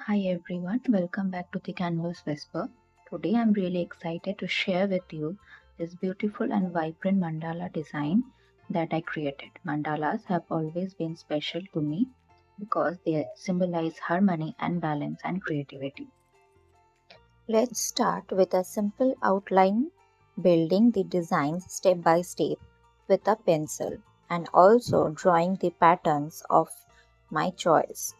Hi everyone, welcome back to the Canvas Whisper. Today I'm really excited to share with you this beautiful and vibrant mandala design that I created. Mandalas have always been special to me because they symbolize harmony and balance and creativity. Let's start with a simple outline, building the designs step by step with a pencil and also drawing the patterns of my choice.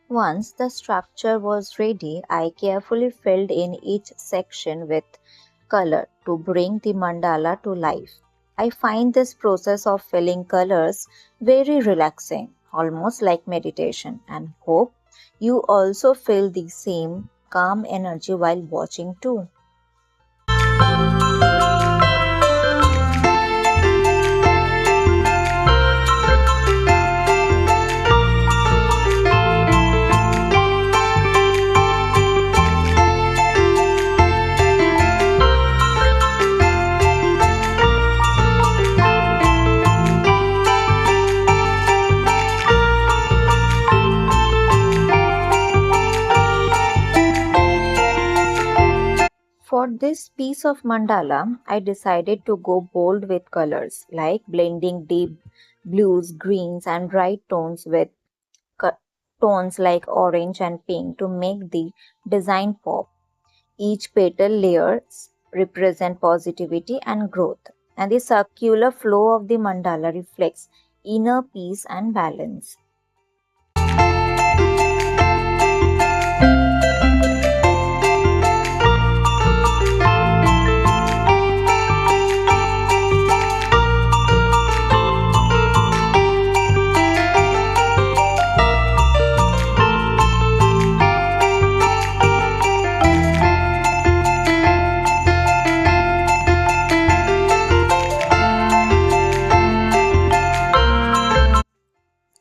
Once the structure was ready, I carefully filled in each section with color to bring the mandala to life. I find this process of filling colors very relaxing, almost like meditation, and hope you also feel the same calm energy while watching too. For this piece of mandala, I decided to go bold with colors, like blending deep blues, greens, and bright tones with co- tones like orange and pink to make the design pop. Each petal layers represent positivity and growth, and the circular flow of the mandala reflects inner peace and balance.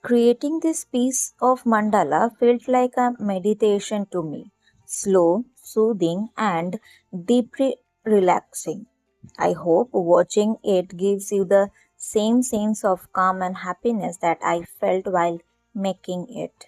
Creating this piece of mandala felt like a meditation to me, slow, soothing, and deeply relaxing. I hope watching it gives you the same sense of calm and happiness that I felt while making it.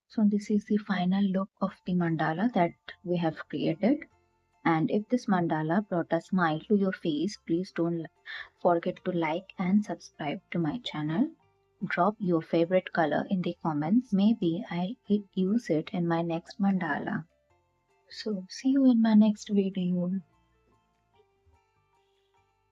So this is the final look of the mandala that we have created. And if this mandala brought a smile to your face, please don't forget to like and subscribe to my channel. Drop your favorite color in the comments. Maybe I'll use it in my next mandala. So see you in my next video.